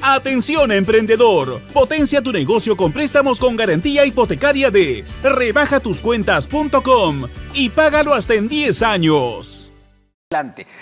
Atención emprendedor, potencia tu negocio con préstamos con garantía hipotecaria de rebajatuscuentas.com y págalo hasta en 10 años.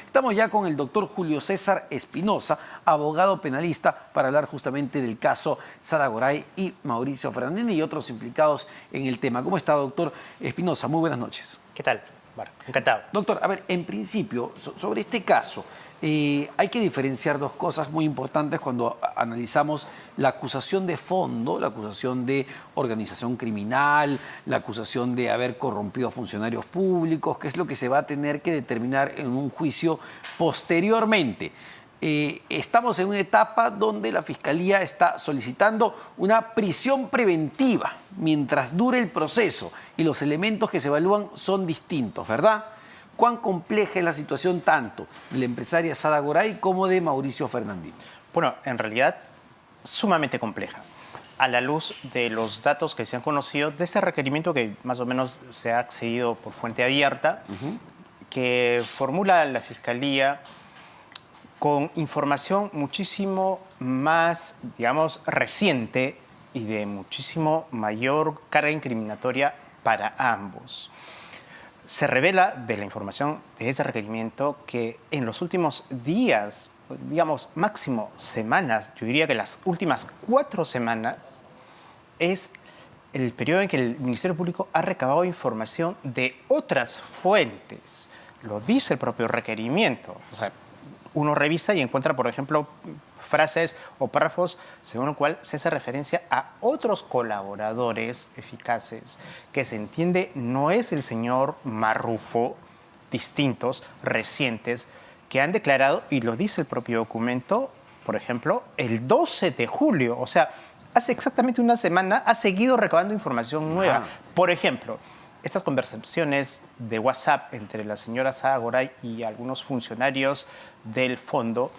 Estamos ya con el doctor Julio César Espinosa, abogado penalista, para hablar justamente del caso Sara Goray y Mauricio Fernandini y otros implicados en el tema. ¿Cómo está, doctor Espinosa? Muy buenas noches. ¿Qué tal? Bueno, encantado. Doctor, a ver, en principio, sobre este caso, hay que diferenciar dos cosas muy importantes cuando analizamos la acusación de fondo, la acusación de organización criminal, la acusación de haber corrompido a funcionarios públicos, que es lo que se va a tener que determinar en un juicio posteriormente. Estamos en una etapa donde la Fiscalía está solicitando una prisión preventiva mientras dure el proceso y los elementos que se evalúan son distintos, ¿verdad? ¿Cuán compleja es la situación tanto de la empresaria Sara Goray como de Mauricio Fernandini? Bueno, en realidad, sumamente compleja. A la luz de los datos que se han conocido, de este requerimiento que más o menos se ha accedido por fuente abierta, que formula la Fiscalía con información muchísimo más, digamos, reciente y de muchísimo mayor carga incriminatoria para ambos. Se revela de la información de ese requerimiento que en los últimos días, digamos máximo semanas, yo diría que las últimas 4 semanas, es el periodo en que el Ministerio Público ha recabado información de otras fuentes. Lo dice el propio requerimiento. O sea, uno revisa y encuentra, por ejemplo, frases o párrafos según el cual se hace referencia a otros colaboradores eficaces que se entiende no es el señor Marrufo, distintos, recientes, que han declarado, y lo dice el propio documento, por ejemplo, el 12 de julio, o sea, hace exactamente una semana ha seguido recabando información nueva. Por ejemplo, estas conversaciones de WhatsApp entre la señora Sara Goray y algunos funcionarios del fondo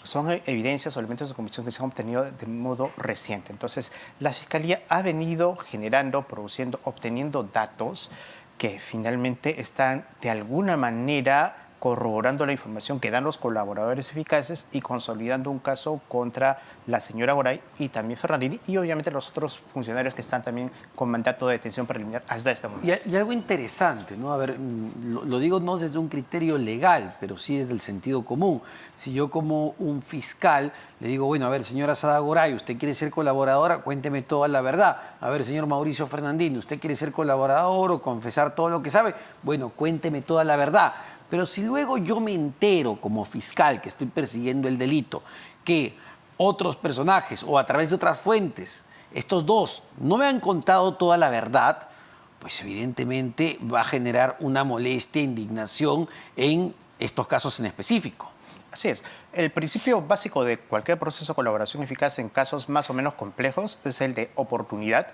son evidencias o elementos de convicción que se han obtenido de modo reciente. Entonces, la Fiscalía ha venido generando, produciendo, obteniendo datos que finalmente están de alguna manera corroborando la información que dan los colaboradores eficaces y consolidando un caso contra la señora Goray y también Fernandini y obviamente los otros funcionarios que están también con mandato de detención preliminar hasta este momento. Y algo interesante, ¿no? A ver, lo digo no desde un criterio legal, pero sí desde el sentido común. Si yo como un fiscal le digo, bueno, a ver, señora Sara Goray, ¿usted quiere ser colaboradora? Cuénteme toda la verdad. A ver, señor Mauricio Fernandini, ¿usted quiere ser colaborador o confesar todo lo que sabe? Bueno, cuénteme toda la verdad. Pero si luego yo me entero como fiscal que estoy persiguiendo el delito, que otros personajes o a través de otras fuentes, estos dos no me han contado toda la verdad, pues evidentemente va a generar una molestia, indignación en estos casos en específico. Así es. El principio básico de cualquier proceso de colaboración eficaz en casos más o menos complejos es el de oportunidad,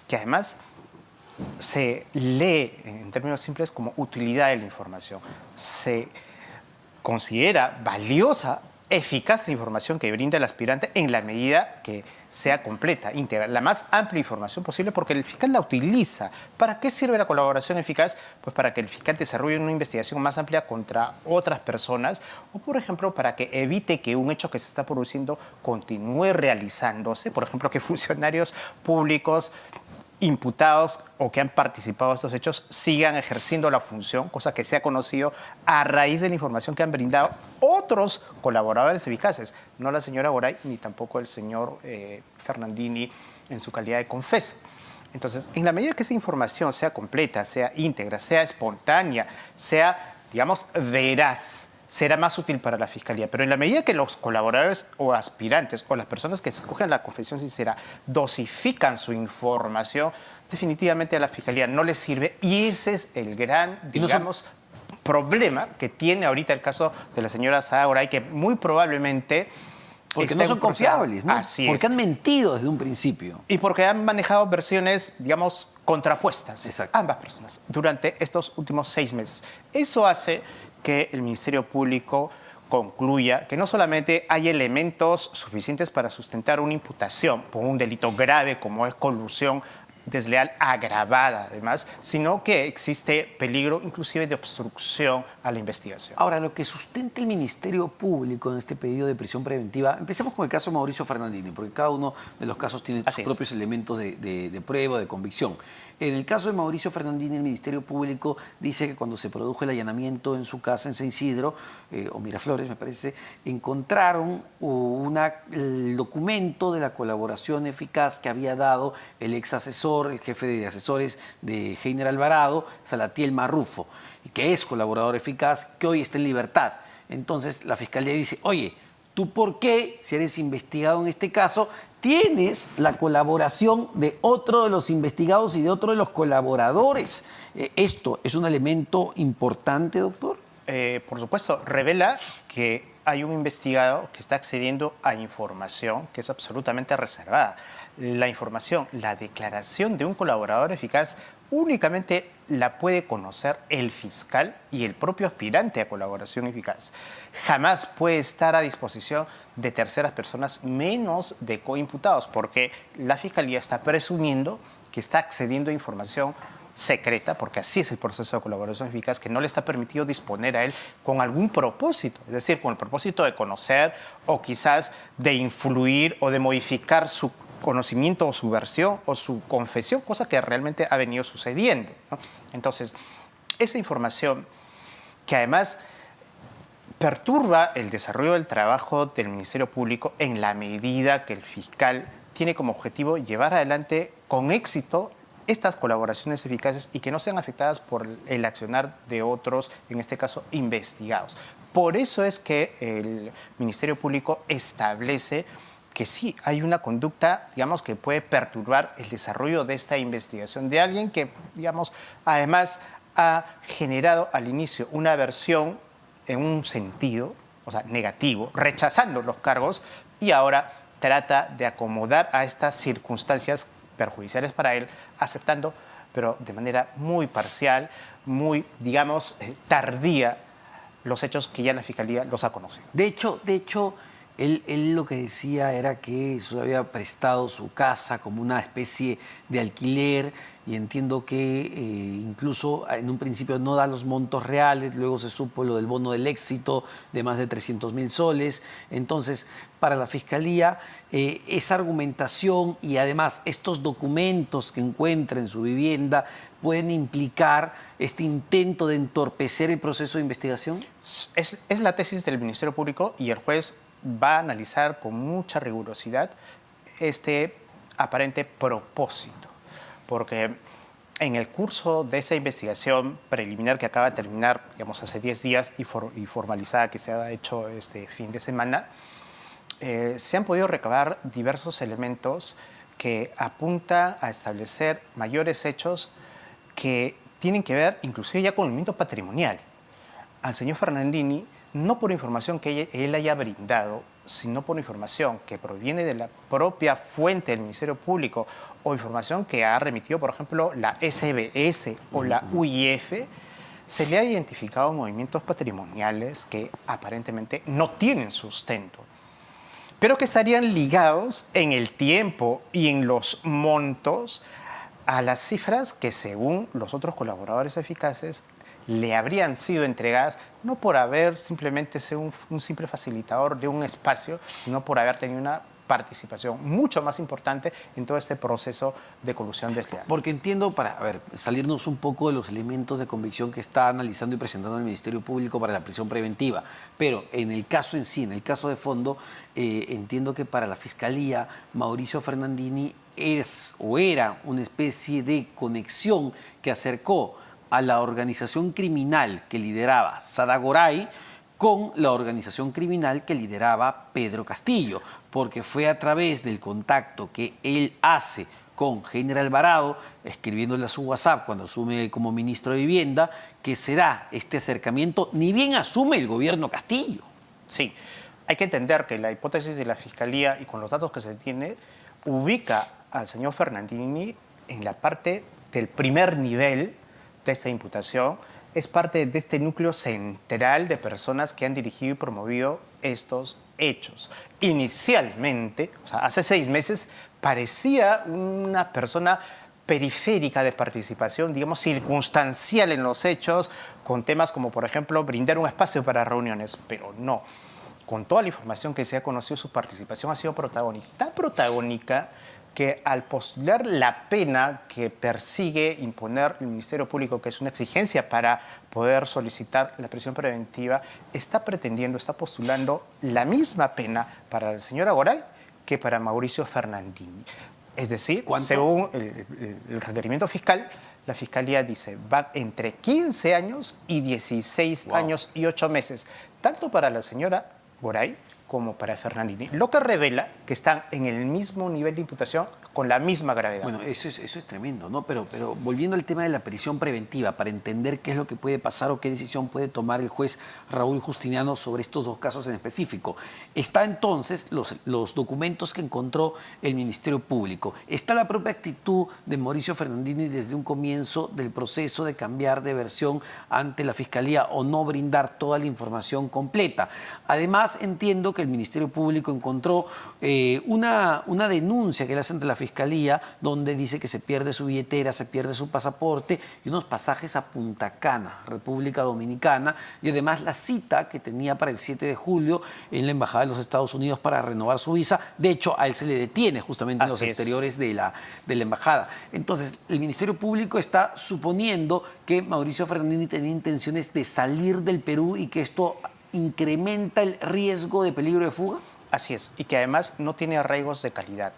que además se lee en términos simples como utilidad de la información. Se considera valiosa, eficaz la información que brinda el aspirante en la medida que sea completa, íntegra, la más amplia información posible porque el fiscal la utiliza. ¿Para qué sirve la colaboración eficaz? Pues para que el fiscal desarrolle una investigación más amplia contra otras personas o, por ejemplo, para que evite que un hecho que se está produciendo continúe realizándose. Por ejemplo, que funcionarios públicos imputados o que han participado de estos hechos sigan ejerciendo la función, cosa que se ha conocido a raíz de la información que han brindado otros colaboradores eficaces, no la señora Goray ni tampoco el señor Fernandini en su calidad de confeso. Entonces, en la medida que esa información sea completa, sea íntegra, sea espontánea, sea, digamos, veraz, será más útil para la Fiscalía. Pero en la medida que los colaboradores o aspirantes o las personas que escogen la confesión sincera dosifican su información, definitivamente a la Fiscalía no le sirve y ese es el gran, digamos, problema que tiene ahorita el caso de la señora Sara Goray, que muy probablemente porque no son confiables, ¿no? Así porque es. Han mentido desde un principio. Y porque han manejado versiones, digamos, contrapuestas. Exacto. Ambas personas durante estos últimos 6 meses. Eso hace que el Ministerio Público concluya que no solamente hay elementos suficientes para sustentar una imputación por un delito grave como es colusión desleal agravada además, sino que existe peligro inclusive de obstrucción a la investigación. Ahora, lo que sustenta el Ministerio Público en este pedido de prisión preventiva, empecemos con el caso de Mauricio Fernandini, porque cada uno de los casos tiene sus propios elementos de prueba, de convicción. En el caso de Mauricio Fernandini, el Ministerio Público dice que cuando se produjo el allanamiento en su casa en San Isidro, o Miraflores me parece, encontraron el documento de la colaboración eficaz que había dado el ex asesor, el jefe de asesores de Heiner Alvarado, Salatiel Marrufo, que es colaborador eficaz, que hoy está en libertad. Entonces la Fiscalía dice, oye, ¿tú por qué, si eres investigado en este caso, tienes la colaboración de otro de los investigados y de otro de los colaboradores? ¿Esto es un elemento importante, doctor? Por supuesto, revela que hay un investigado que está accediendo a información que es absolutamente reservada. La información, la declaración de un colaborador eficaz únicamente la puede conocer el fiscal y el propio aspirante a colaboración eficaz. Jamás puede estar a disposición de terceras personas, menos de coimputados, porque la Fiscalía está presumiendo que está accediendo a información secreta, porque así es el proceso de colaboración eficaz, que no le está permitido disponer a él con algún propósito, es decir, con el propósito de conocer o quizás de influir o de modificar su conocimiento o su versión o su confesión, cosa que realmente ha venido sucediendo, ¿no? Entonces, esa información que además perturba el desarrollo del trabajo del Ministerio Público en la medida que el fiscal tiene como objetivo llevar adelante con éxito estas colaboraciones eficaces y que no sean afectadas por el accionar de otros, en este caso, investigados. Por eso es que el Ministerio Público establece que sí, hay una conducta, digamos, que puede perturbar el desarrollo de esta investigación de alguien que, digamos, además ha generado al inicio una versión en un sentido, o sea, negativo, rechazando los cargos y ahora trata de acomodar a estas circunstancias perjudiciales para él, aceptando, pero de manera muy parcial, muy, digamos, tardía, los hechos que ya la Fiscalía los ha conocido. De hecho, él lo que decía era que se había prestado su casa como una especie de alquiler y entiendo que incluso en un principio no da los montos reales, luego se supo lo del bono del éxito de más de 300.000 soles. Entonces, para la Fiscalía, esa argumentación y además estos documentos que encuentra en su vivienda pueden implicar este intento de entorpecer el proceso de investigación. Es la tesis del Ministerio Público y el juez va a analizar con mucha rigurosidad este aparente propósito, porque en el curso de esa investigación preliminar que acaba de terminar, digamos, hace 10 días y formalizada que se ha hecho este fin de semana, se han podido recabar diversos elementos que apuntan a establecer mayores hechos que tienen que ver inclusive ya con el elemento patrimonial. Al señor Fernandini, no por información que él haya brindado, sino por información que proviene de la propia fuente del Ministerio Público o información que ha remitido, por ejemplo, la SBS o la UIF, se le ha identificado movimientos patrimoniales que aparentemente no tienen sustento, pero que estarían ligados en el tiempo y en los montos a las cifras que, según los otros colaboradores eficaces, le habrían sido entregadas, no por haber simplemente sido un simple facilitador de un espacio, sino por haber tenido una participación mucho más importante en todo este proceso de colusión desleal. Porque entiendo, para salirnos un poco de los elementos de convicción que está analizando y presentando el Ministerio Público para la prisión preventiva, pero en el caso en sí, en el caso de fondo, entiendo que para la Fiscalía, Mauricio Fernandini era una especie de conexión que acercó a la organización criminal que lideraba Sada Goray con la organización criminal que lideraba Pedro Castillo, porque fue a través del contacto que él hace con Heiner Alvarado, escribiéndole a su WhatsApp cuando asume como ministro de Vivienda, que se da este acercamiento, ni bien asume el gobierno Castillo. Sí, hay que entender que la hipótesis de la Fiscalía y con los datos que se tiene, ubica al señor Fernandini en la parte del primer nivel de esta imputación, es parte de este núcleo central de personas que han dirigido y promovido estos hechos. Inicialmente, o sea, hace 6 meses, parecía una persona periférica de participación, digamos, circunstancial en los hechos, con temas como, por ejemplo, brindar un espacio para reuniones, pero no. Con toda la información que se ha conocido, su participación ha sido protagónica. Tan protagónica que al postular la pena que persigue imponer el Ministerio Público, que es una exigencia para poder solicitar la prisión preventiva, está postulando la misma pena para la señora Goray que para Mauricio Fernandini. Es decir, ¿cuánto? según el requerimiento fiscal, la Fiscalía dice va entre 15 años y 16 años y 8 meses, tanto para la señora Goray como para Fernandini, lo que revela que están en el mismo nivel de imputación con la misma gravedad. Bueno, eso es tremendo, ¿no? Pero volviendo al tema de la prisión preventiva, para entender qué es lo que puede pasar o qué decisión puede tomar el juez Raúl Justiniano sobre estos dos casos en específico. Está entonces los documentos que encontró el Ministerio Público. Está la propia actitud de Mauricio Fernandini desde un comienzo del proceso de cambiar de versión ante la Fiscalía o no brindar toda la información completa. Además, entiendo que el Ministerio Público encontró una denuncia que le hace ante la Fiscalía, donde dice que se pierde su billetera, se pierde su pasaporte y unos pasajes a Punta Cana, República Dominicana, y además la cita que tenía para el 7 de julio en la Embajada de los Estados Unidos para renovar su visa. De hecho, a él se le detiene justamente en los exteriores de la Embajada. Entonces, el Ministerio Público está suponiendo que Mauricio Fernandini tenía intenciones de salir del Perú y que esto incrementa el riesgo de peligro de fuga. Así es, y que además no tiene arraigos de calidad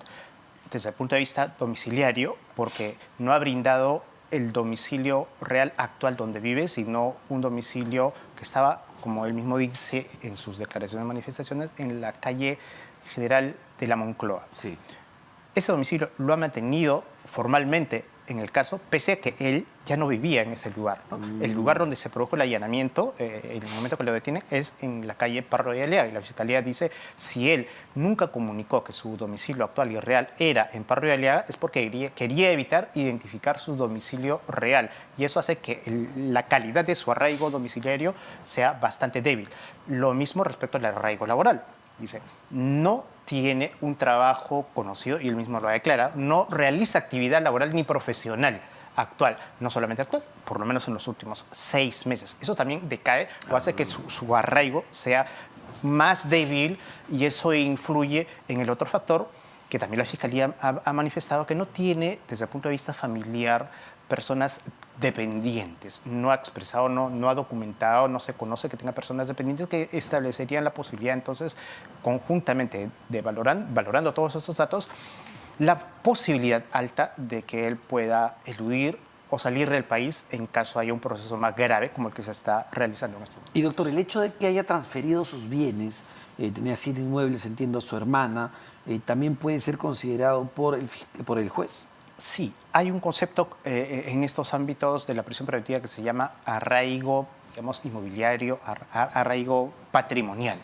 desde el punto de vista domiciliario, porque no ha brindado el domicilio real actual donde vive, sino un domicilio que estaba, como él mismo dice en sus declaraciones y manifestaciones, en la calle General de la Moncloa. Sí. Ese domicilio lo ha mantenido formalmente en el caso, pese a que él ya no vivía en ese lugar, ¿no? El lugar donde se produjo el allanamiento, en el momento que lo detienen, es en la calle Parro de Aleaga. Y la Fiscalía dice, si él nunca comunicó que su domicilio actual y real era en Parro de Aleaga, es porque quería evitar identificar su domicilio real. Y eso hace que la calidad de su arraigo domiciliario sea bastante débil. Lo mismo respecto al arraigo laboral. Dice, no tiene un trabajo conocido, y él mismo lo declara, no realiza actividad laboral ni profesional actual, no solamente actual, por lo menos en los últimos 6 meses. Eso también decae o hace que su arraigo sea más débil, y eso influye en el otro factor que también la Fiscalía ha manifestado, que no tiene, desde el punto de vista familiar, personas dependientes. No ha expresado, no ha documentado, no se conoce que tenga personas dependientes que establecerían la posibilidad, entonces, conjuntamente, de valorando todos estos datos, la posibilidad alta de que él pueda eludir o salir del país en caso haya un proceso más grave como el que se está realizando en este momento. Y doctor, el hecho de que haya transferido sus bienes, tenía 7 inmuebles, entiendo, a su hermana, también puede ser considerado por el juez. Sí, hay un concepto en estos ámbitos de la prisión preventiva que se llama arraigo, digamos, inmobiliario, arraigo patrimonial,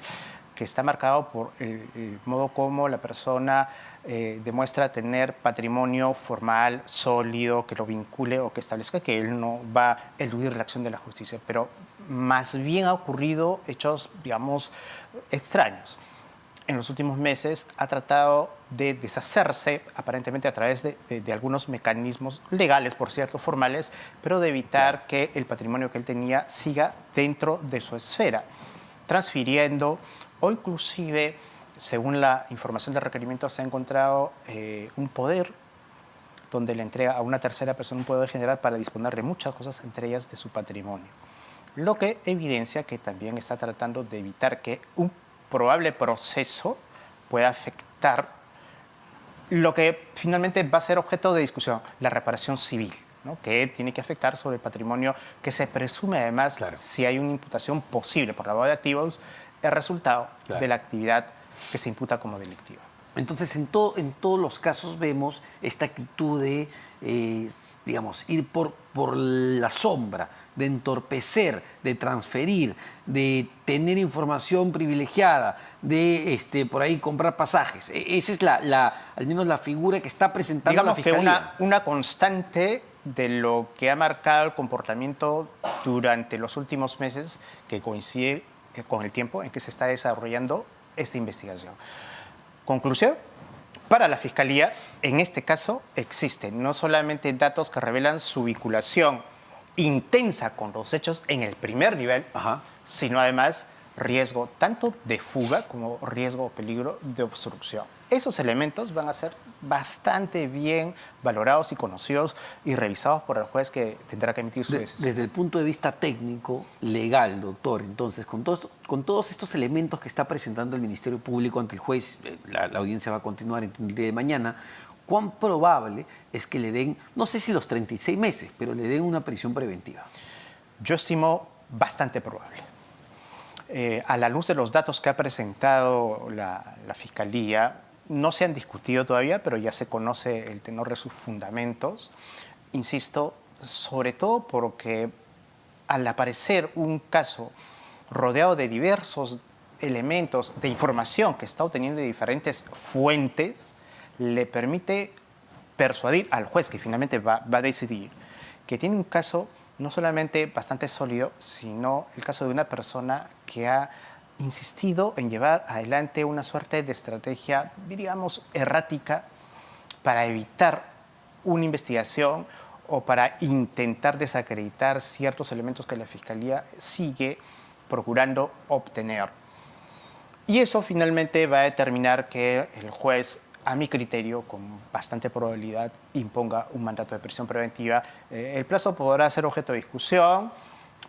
que está marcado por el modo como la persona demuestra tener patrimonio formal, sólido, que lo vincule o que establezca que él no va a eludir la acción de la justicia. Pero más bien ha ocurrido hechos, digamos, extraños. En los últimos meses ha tratado de deshacerse, aparentemente a través de algunos mecanismos legales, por cierto, formales, pero de evitar que el patrimonio que él tenía siga dentro de su esfera, transfiriendo o inclusive, según la información del requerimiento, se ha encontrado un poder donde le entrega a una tercera persona un poder general para disponer de muchas cosas, entre ellas de su patrimonio. Lo que evidencia que también está tratando de evitar que un probable proceso pueda afectar lo que finalmente va a ser objeto de discusión, la reparación civil, ¿no? Que tiene que afectar sobre el patrimonio que se presume además, claro, si hay una imputación posible por lavado de activos, el resultado, claro, de la actividad que se imputa como delictiva. Entonces, en todos los casos vemos esta actitud de, digamos, ir por la sombra, de entorpecer, de transferir, de tener información privilegiada, de por ahí comprar pasajes. Esa es al menos la figura que está presentando, digamos, la Fiscalía. Digamos que una constante de lo que ha marcado el comportamiento durante los últimos meses, que coincide con el tiempo en que se está desarrollando esta investigación. Conclusión, Para la Fiscalía, en este caso, existen no solamente datos que revelan su vinculación intensa con los hechos en el primer nivel, Ajá. sino además riesgo tanto de fuga como riesgo o peligro de obstrucción. Esos elementos van a ser bastante bien valorados y conocidos y revisados por el juez que tendrá que emitir su decisión. Desde el punto de vista técnico, legal, doctor, entonces, con todos estos elementos que está presentando el Ministerio Público ante el juez, la audiencia va a continuar el día de mañana, ¿cuán probable es que le den, no sé si los 36 meses, pero le den una prisión preventiva? Yo estimo bastante probable. A la luz de los datos que ha presentado la Fiscalía, no se han discutido todavía, pero ya se conoce el tenor de sus fundamentos. Insisto, sobre todo porque al aparecer un caso rodeado de diversos elementos de información que está obteniendo de diferentes fuentes, le permite persuadir al juez, que finalmente va a decidir, que tiene un caso no solamente bastante sólido, sino el caso de una persona que ha insistido en llevar adelante una suerte de estrategia, diríamos, errática para evitar una investigación o para intentar desacreditar ciertos elementos que la Fiscalía sigue procurando obtener. Y eso finalmente va a determinar que el juez, a mi criterio, con bastante probabilidad, imponga un mandato de prisión preventiva. El plazo podrá ser objeto de discusión,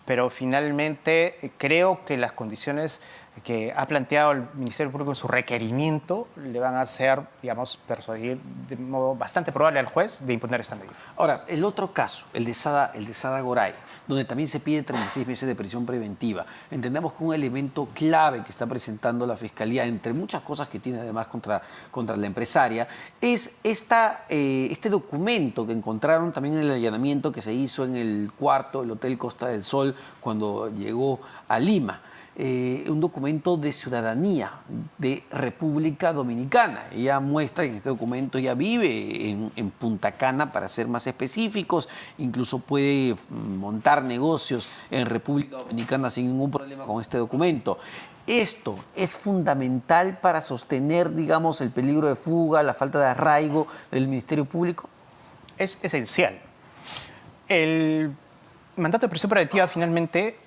pero finalmente creo que las condiciones que ha planteado el Ministerio Público en su requerimiento le van a hacer, digamos, persuadir de modo bastante probable al juez de imponer esta medida. Ahora, el otro caso, el de Sada Goray, donde también se pide 36 meses de prisión preventiva. Entendemos que un elemento clave que está presentando la Fiscalía, entre muchas cosas que tiene además contra la empresaria, es este documento que encontraron también en el allanamiento que se hizo en el cuarto del Hotel Costa del Sol cuando llegó a Lima. Un documento de ciudadanía de República Dominicana. Ella muestra que en este documento ella vive en Punta Cana, para ser más específicos, incluso puede montar negocios en República Dominicana sin ningún problema con este documento. ¿Esto es fundamental para sostener, digamos, el peligro de fuga, la falta de arraigo del Ministerio Público? Es esencial. El mandato de prisión preventiva finalmente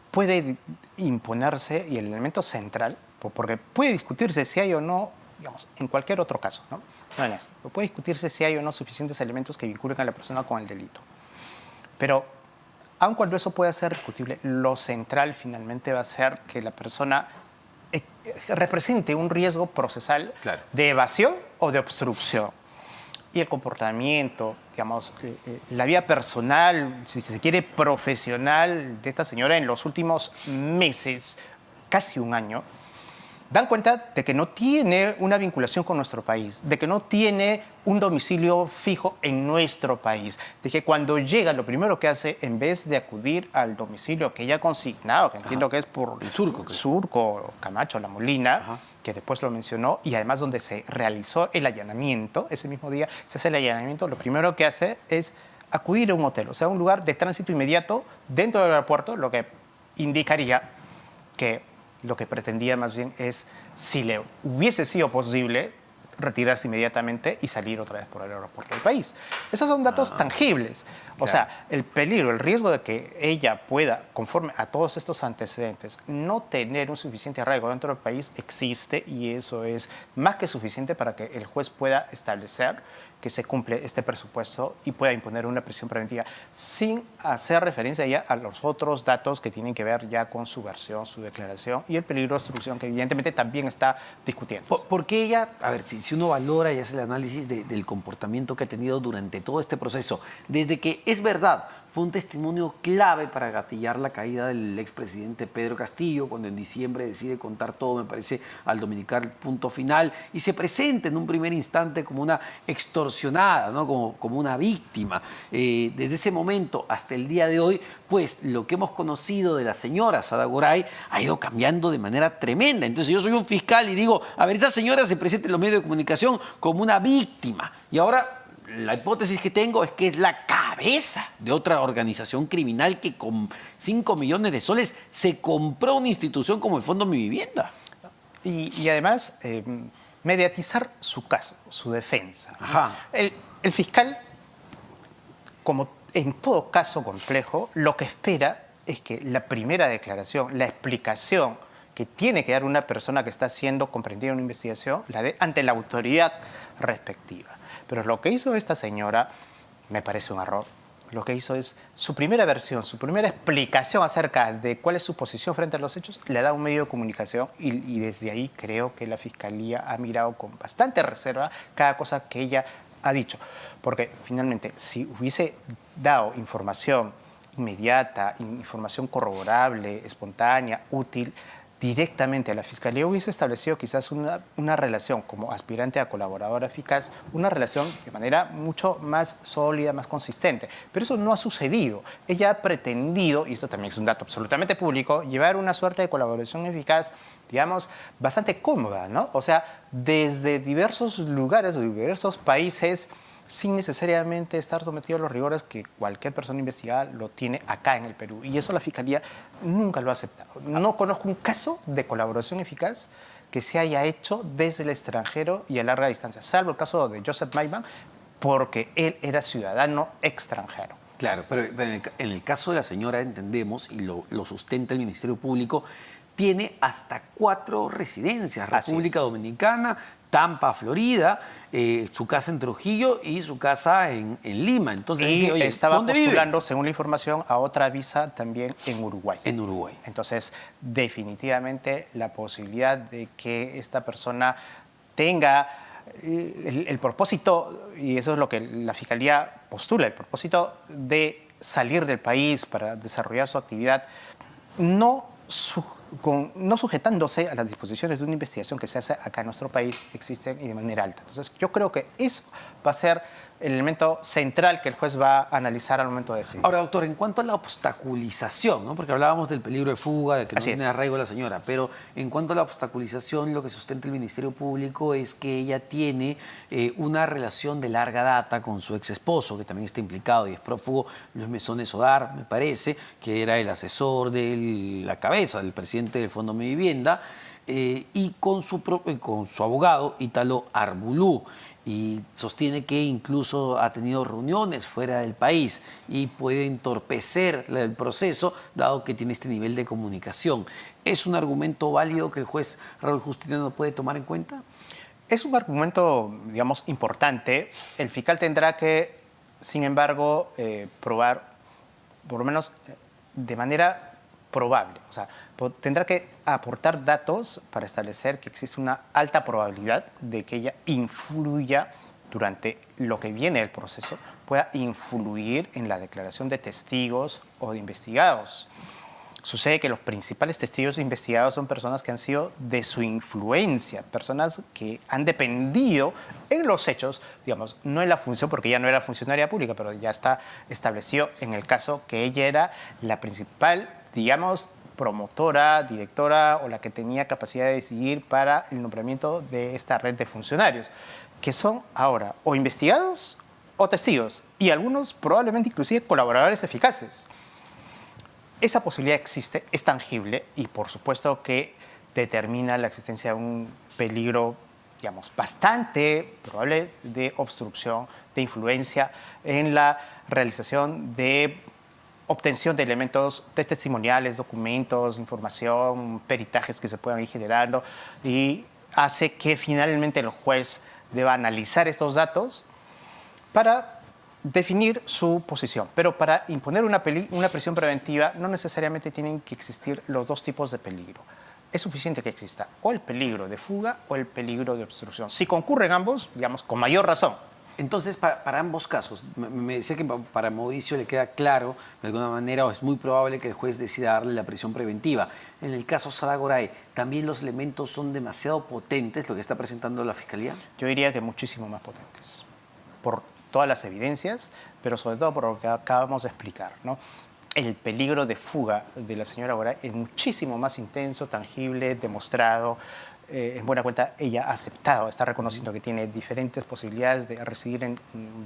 puede imponerse, y el elemento central, porque puede discutirse si hay o no, digamos, en cualquier otro caso, ¿no? No en este, puede discutirse si hay o no suficientes elementos que vinculen a la persona con el delito. Pero, aun cuando eso pueda ser discutible, lo central finalmente va a ser que la persona represente un riesgo procesal, claro, de evasión o de obstrucción. Y el comportamiento, digamos, la vida personal, si se quiere, profesional de esta señora en los últimos meses, casi un año, dan cuenta de que no tiene una vinculación con nuestro país, de que no tiene un domicilio fijo en nuestro país, de que cuando llega lo primero que hace, en vez de acudir al domicilio que ella ha consignado, que entiendo que es por el Surco, Camacho, La Molina, ajá, que después lo mencionó, y además donde se realizó el allanamiento, ese mismo día se hace el allanamiento, lo primero que hace es acudir a un hotel, o sea, un lugar de tránsito inmediato dentro del aeropuerto, lo que indicaría que lo que pretendía más bien es, si le hubiese sido posible, retirarse inmediatamente y salir otra vez por el aeropuerto del país. Esos son datos tangibles. O sea, el peligro, el riesgo de que ella pueda, conforme a todos estos antecedentes, no tener un suficiente arraigo dentro del país existe, y eso es más que suficiente para que el juez pueda establecer que se cumple este presupuesto y pueda imponer una prisión preventiva, sin hacer referencia ya a los otros datos que tienen que ver ya con su versión, su declaración y el peligro de obstrucción, que evidentemente también está discutiendo. Porque ella, a ver, si uno valora y hace el análisis del comportamiento que ha tenido durante todo este proceso, desde que, es verdad, fue un testimonio clave para gatillar la caída del expresidente Pedro Castillo, cuando en diciembre decide contar todo, me parece, al dominicar punto final, y se presenta en un primer instante como una extorsionada, ¿no? como una víctima. Desde ese momento hasta el día de hoy, pues lo que hemos conocido de la señora Sada Goray ha ido cambiando de manera tremenda. Entonces yo soy un fiscal y digo, a ver, esta señora se presenta en los medios de comunicación como una víctima, y ahora la hipótesis que tengo es que es la cabeza de otra organización criminal que con 5 millones de soles se compró una institución como el Fondo Mi Vivienda. Y además, mediatizar su caso, su defensa. Ajá. El fiscal, como en todo caso complejo, lo que espera es que la primera declaración, la explicación que tiene que dar una persona que está siendo comprendida en una investigación, la dé ante la autoridad respectiva. Pero lo que hizo esta señora me parece un error. Lo que hizo es su primera versión, su primera explicación acerca de cuál es su posición frente a los hechos, le da un medio de comunicación y desde ahí creo que la Fiscalía ha mirado con bastante reserva cada cosa que ella ha dicho. Porque finalmente, si hubiese dado información inmediata, información corroborable, espontánea, útil, directamente a la Fiscalía, hubiese establecido quizás una relación como aspirante a colaboradora eficaz, una relación de manera mucho más sólida, más consistente. Pero eso no ha sucedido. Ella ha pretendido, y esto también es un dato absolutamente público, llevar una suerte de colaboración eficaz, digamos, bastante cómoda, ¿no? O sea, desde diversos lugares, de diversos países, sin necesariamente estar sometido a los rigores que cualquier persona investigada lo tiene acá en el Perú. Y eso la Fiscalía nunca lo ha aceptado. No conozco un caso de colaboración eficaz que se haya hecho desde el extranjero y a larga distancia, salvo el caso de Joseph Maiman, porque él era ciudadano extranjero. Claro, pero en el caso de la señora entendemos, y lo sustenta el Ministerio Público, tiene hasta 4 residencias: República Dominicana, Tampa, Florida, su casa en Trujillo y su casa en Lima. Entonces, y dice, oye, estaba ¿dónde postulando, vive? según la información, a otra visa también en Uruguay. En Uruguay. Entonces, definitivamente la posibilidad de que esta persona tenga el propósito, y eso es lo que la Fiscalía postula, el propósito de salir del país para desarrollar su actividad, no sujetándose a las disposiciones de una investigación que se hace acá en nuestro país, existen y de manera alta. Entonces, yo creo que eso va a ser el elemento central que el juez va a analizar al momento de decidir. Ahora, doctor, en cuanto a la obstaculización, ¿no? Porque hablábamos del peligro de fuga, de que no tiene arraigo la señora, pero en cuanto a la obstaculización, lo que sustenta el Ministerio Público es que ella tiene una relación de larga data con su ex esposo, que también está implicado y es prófugo, Luis Mesones Sodar, me parece, que era el asesor de la cabeza del presidente del Fondo Mi Vivienda, y con su abogado, Ítalo Arbulú. Y sostiene que incluso ha tenido reuniones fuera del país y puede entorpecer el proceso, dado que tiene este nivel de comunicación. ¿Es un argumento válido que el juez Raúl Justiniano puede tomar en cuenta? Es un argumento, digamos, importante. El fiscal tendrá que, sin embargo, probar, por lo menos de manera probable. O sea, tendrá que aportar datos para establecer que existe una alta probabilidad de que ella influya durante lo que viene del proceso, pueda influir en la declaración de testigos o de investigados. Sucede que los principales testigos investigados son personas que han sido de su influencia, personas que han dependido en los hechos, digamos, no en la función, porque ella no era funcionaria pública, pero ya está establecido en el caso que ella era la principal, digamos, promotora, directora o la que tenía capacidad de decidir para el nombramiento de esta red de funcionarios, que son ahora o investigados o testigos, y algunos probablemente inclusive colaboradores eficaces. Esa posibilidad existe, es tangible y por supuesto que determina la existencia de un peligro, digamos, bastante probable de obstrucción, de influencia en la realización de obtención de elementos testimoniales, documentos, información, peritajes que se puedan ir generando, y hace que finalmente el juez deba analizar estos datos para definir su posición. Pero para imponer una prisión preventiva no necesariamente tienen que existir los dos tipos de peligro. Es suficiente que exista o el peligro de fuga o el peligro de obstrucción. Si concurren ambos, digamos, con mayor razón. Entonces, para ambos casos, me decía que para Mauricio le queda claro, de alguna manera, o es muy probable que el juez decida darle la prisión preventiva. En el caso Sada Goray, ¿también los elementos son demasiado potentes, lo que está presentando la Fiscalía? Yo diría que muchísimo más potentes, por todas las evidencias, pero sobre todo por lo que acabamos de explicar, ¿no? El peligro de fuga de la señora Goray es muchísimo más intenso, tangible, demostrado. En buena cuenta, ella ha aceptado, está reconociendo que tiene diferentes posibilidades de residir en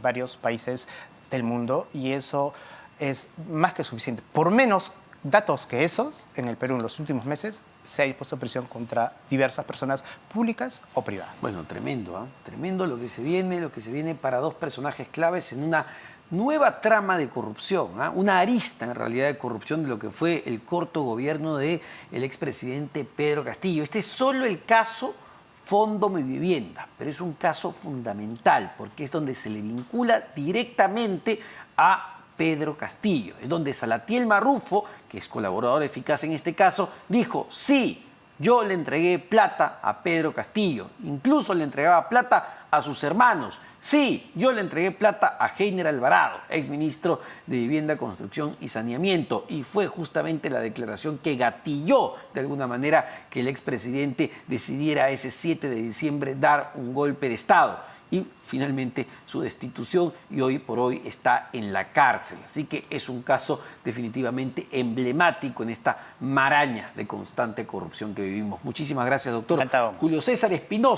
varios países del mundo, y eso es más que suficiente. Por menos datos que esos, en el Perú en los últimos meses se ha impuesto prisión contra diversas personas públicas o privadas. Bueno, tremendo, ¿ah? Tremendo lo que se viene para dos personajes claves en una nueva trama de corrupción, ¿ah? Una arista en realidad de corrupción de lo que fue el corto gobierno del expresidente Pedro Castillo. Este es solo el caso Fondo Mi Vivienda, pero es un caso fundamental porque es donde se le vincula directamente a Pedro Castillo. Es donde Salatiel Marrufo, que es colaborador eficaz en este caso, dijo, sí, yo le entregué plata a Pedro Castillo, incluso le entregaba plata a sus hermanos. Sí, yo le entregué plata a Heiner Alvarado, exministro de Vivienda, Construcción y Saneamiento, y fue justamente la declaración que gatilló de alguna manera que el expresidente decidiera ese 7 de diciembre dar un golpe de Estado. Y finalmente su destitución, y hoy por hoy está en la cárcel. Así que es un caso definitivamente emblemático en esta maraña de constante corrupción que vivimos. Muchísimas gracias, doctor Encantado. Julio César Espinosa.